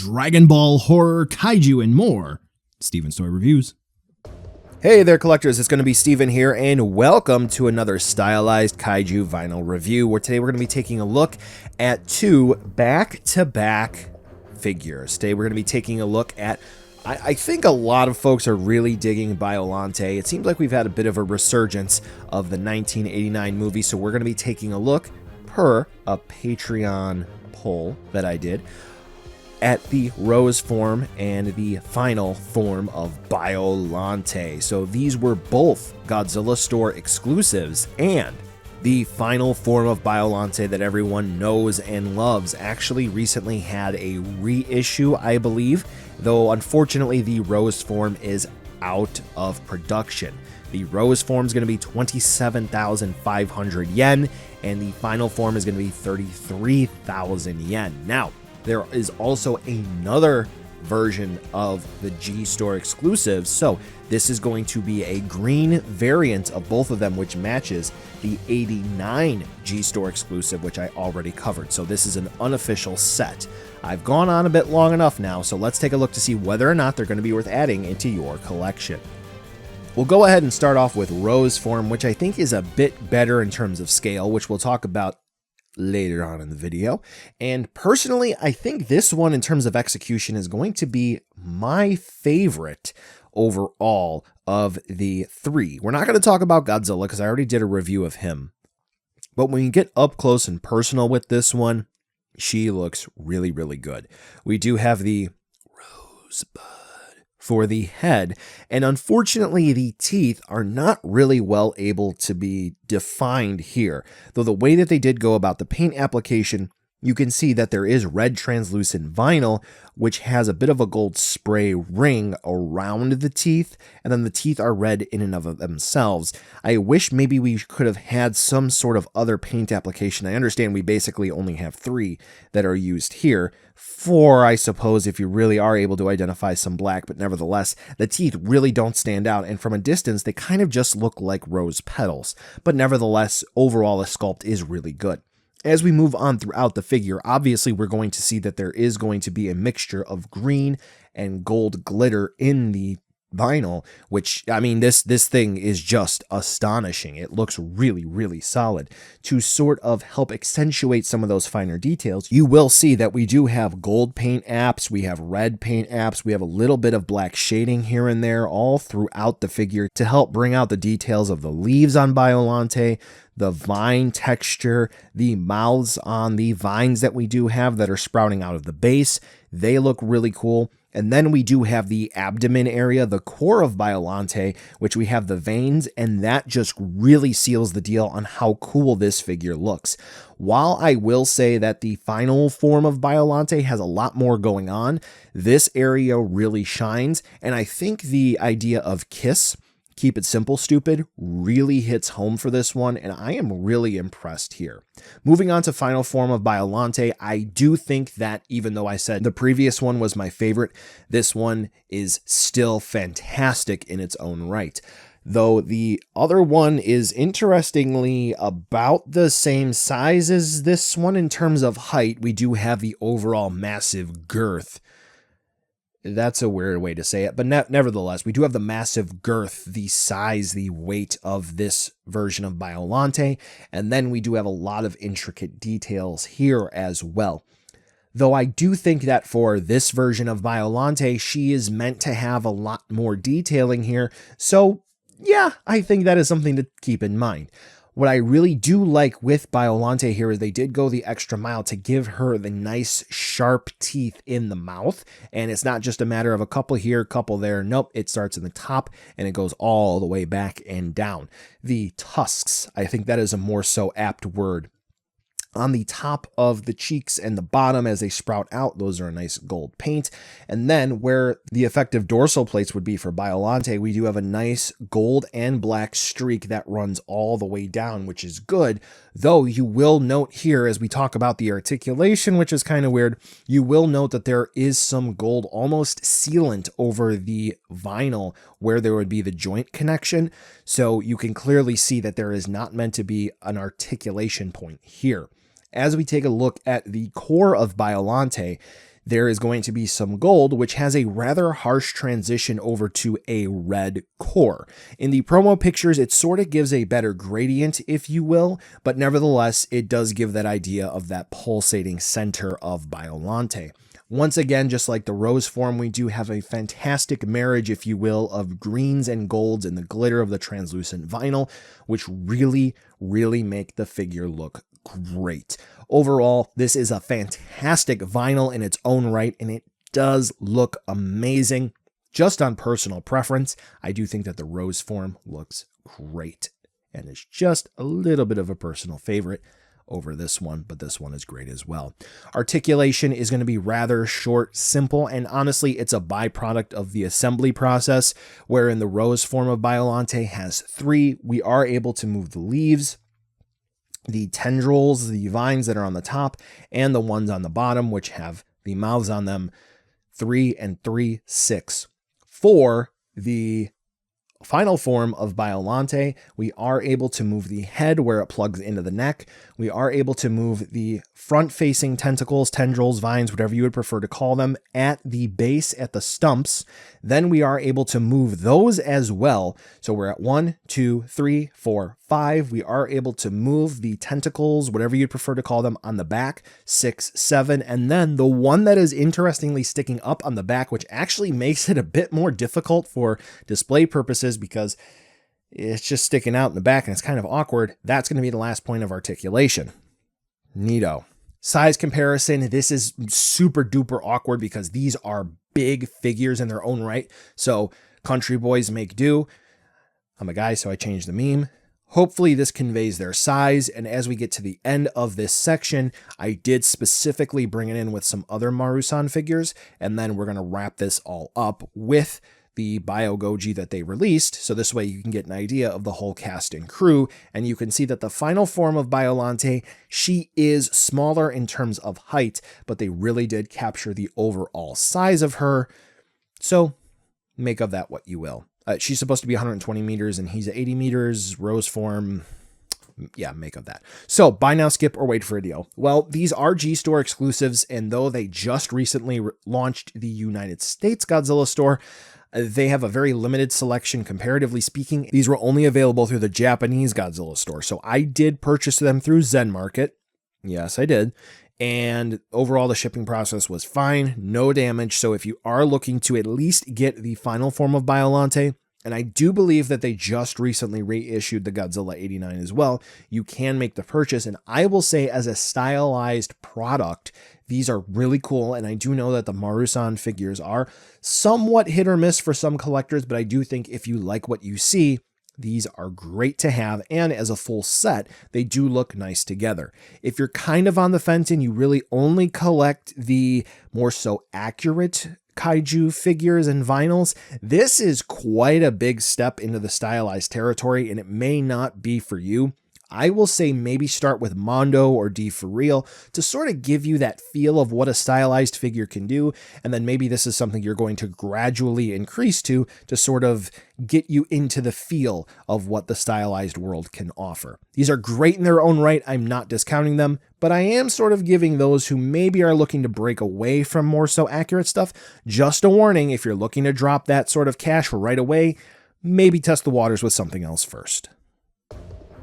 Dragon Ball, horror, kaiju, and more. Steven's Toy Reviews. Hey there, collectors. It's going to be Steven here, and welcome to another stylized kaiju vinyl review, where today we're going to be taking a look at two back-to-back figures. Today we're going to be taking a look at, I think a lot of folks are really digging Biollante. It seems like we've had a bit of a resurgence of the 1989 movie, so we're going to be taking a look, per a Patreon poll that I did, at the rose form and the final form of Biollante. So these were both Godzilla Store exclusives, and the final form of Biollante that everyone knows and loves actually recently had a reissue, I believe, though unfortunately the rose form is out of production. The rose form is going to be 27,500 yen, and the final form is going to be 33,000 yen. Now, there is also another version of the G-Store exclusives, so this is going to be a green variant of both of them, which matches the 89 G-Store exclusive, which I already covered. So this is an unofficial set. I've gone on a bit long enough now, so let's take a look to see whether or not they're going to be worth adding into your collection. We'll go ahead and start off with rose form, which I think is a bit better in terms of scale, which we'll talk about later on in the video. And personally, I think this one in terms of execution is going to be my favorite overall of the three. We're not going to talk about Godzilla because I already did a review of him. But when you get up close and personal with this one, she looks really, really good. We do have the rosebud for the head, and unfortunately the teeth are not really well able to be defined here, though the way that they did go about the paint application, you can see that there is red translucent vinyl, which has a bit of a gold spray ring around the teeth, and then the teeth are red in and of themselves. I wish maybe we could have had some sort of other paint application. I understand we basically only have three that are used here. Four, I suppose, if you really are able to identify some black, but nevertheless, the teeth really don't stand out, and from a distance, they kind of just look like rose petals. But nevertheless, overall, the sculpt is really good. As we move on throughout the figure, obviously we're going to see that there is going to be a mixture of green and gold glitter in the vinyl, which, I mean, this thing is just astonishing. It looks really, really solid. To sort of help accentuate some of those finer details, you will see that we do have gold paint apps, we have red paint apps, we have a little bit of black shading here and there all throughout the figure to help bring out the details of the leaves on Biollante, the vine texture, the mouths on the vines that we do have that are sprouting out of the base. They look really cool. And then we do have the abdomen area, the core of Biollante, which we have the veins, and that just really seals the deal on how cool this figure looks. While I will say that the final form of Biollante has a lot more going on, this area really shines, and I think the idea of Kiss, keep it simple, stupid, really hits home for this one, and I am really impressed here. Moving on to final form of Biollante, I do think that even though I said the previous one was my favorite, this one is still fantastic in its own right. Though the other one is interestingly about the same size as this one in terms of height. We do have the overall massive girth. That's a weird way to say it, but nevertheless, we do have the massive girth, the size, the weight of this version of Biollante, and then we do have a lot of intricate details here as well. Though I do think that for this version of Biollante, she is meant to have a lot more detailing here, so yeah, I think that is something to keep in mind. What I really do like with Biollante here is they did go the extra mile to give her the nice sharp teeth in the mouth, and it's not just a matter of a couple here, a couple there. Nope, it starts in the top and it goes all the way back and down. The tusks, I think that is a more so apt word. On the top of the cheeks and the bottom as they sprout out, those are a nice gold paint. And then where the effective dorsal plates would be for Biollante, we do have a nice gold and black streak that runs all the way down, which is good. Though you will note here as we talk about the articulation, which is kind of weird, you will note that there is some gold almost sealant over the vinyl where there would be the joint connection. So you can clearly see that there is not meant to be an articulation point here. As we take a look at the core of Biollante, there is going to be some gold, which has a rather harsh transition over to a red core. In the promo pictures, it sort of gives a better gradient, if you will, but nevertheless, it does give that idea of that pulsating center of Biollante. Once again, just like the rose form, we do have a fantastic marriage, if you will, of greens and golds and the glitter of the translucent vinyl, which really, really make the figure look great. Overall, this is a fantastic vinyl in its own right, and it does look amazing. Just on personal preference, I do think that the rose form looks great, and it's just a little bit of a personal favorite over this one, but this one is great as well. Articulation is going to be rather short, simple, and honestly, it's a byproduct of the assembly process, wherein the rose form of Biollante has 3. We are able to move the leaves, the tendrils, the vines that are on the top, and the ones on the bottom, which have the mouths on them. 3 and 3, 6. For the final form of Biollante, we are able to move the head where it plugs into the neck. We are able to move the front-facing tentacles, tendrils, vines, whatever you would prefer to call them, at the base, at the stumps. Then we are able to move those as well. So we're at 1, 2, 3, 4, 5. We are able to move the tentacles, whatever you'd prefer to call them, on the back. 6, 7. And then the one that is interestingly sticking up on the back, which actually makes it a bit more difficult for display purposes because it's just sticking out in the back and it's kind of awkward. That's going to be the last point of articulation. Neato. Size comparison, this is super duper awkward because these are big figures in their own right. So country boys make do. I'm a guy, so I changed the meme. Hopefully this conveys their size, and as we get to the end of this section, I did specifically bring it in with some other Marusan figures, and then we're going to wrap this all up with the Bio Goji that they released, so this way you can get an idea of the whole cast and crew, and you can see that the final form of Biollante, she is smaller in terms of height, but they really did capture the overall size of her, so make of that what you will. She's supposed to be 120 meters, and he's 80 meters, rose form. Yeah, make of that. So buy now, skip, or wait for a deal. Well, these are G-Store exclusives, and though they just recently launched the United States Godzilla store, they have a very limited selection, comparatively speaking. These were only available through the Japanese Godzilla store, so I did purchase them through Zen Market. Yes, I did. And overall, the shipping process was fine, no damage. So if you are looking to at least get the final form of Biollante, and I do believe that they just recently reissued the Godzilla 89 as well, you can make the purchase. And I will say, as a stylized product, these are really cool. And I do know that the Marusan figures are somewhat hit or miss for some collectors, but I do think if you like what you see, these are great to have, and as a full set, they do look nice together. If you're kind of on the fence and you really only collect the more so accurate kaiju figures and vinyls, this is quite a big step into the stylized territory, and it may not be for you. I will say maybe start with Mondo or D for Real to sort of give you that feel of what a stylized figure can do, and then maybe this is something you're going to gradually increase to sort of get you into the feel of what the stylized world can offer. These are great in their own right. I'm not discounting them, but I am sort of giving those who maybe are looking to break away from more so accurate stuff just a warning. If you're looking to drop that sort of cash right away, maybe test the waters with something else first.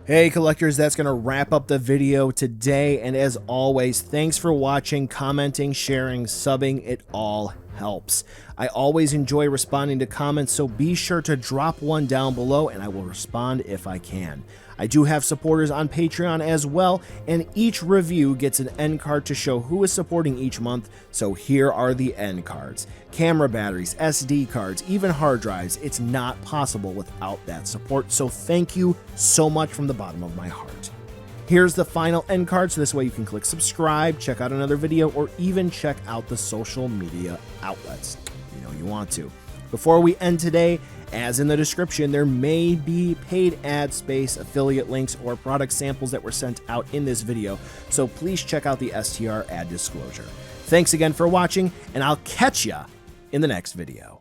Hey collectors, that's going to wrap up the video today, and as always, thanks for watching, commenting, sharing, subbing, it all helps. I always enjoy responding to comments, so be sure to drop one down below and I will respond if I can. I do have supporters on Patreon as well, and each review gets an end card to show who is supporting each month, so here are the end cards. Camera batteries, SD cards, even hard drives. It's not possible without that support, so thank you so much from the bottom of my heart. Here's the final end card, so this way you can click subscribe, check out another video, or even check out the social media outlets. You know you want to. Before we end today, as in the description, there may be paid ad space, affiliate links, or product samples that were sent out in this video, so please check out the STR ad disclosure. Thanks again for watching, and I'll catch ya in the next video.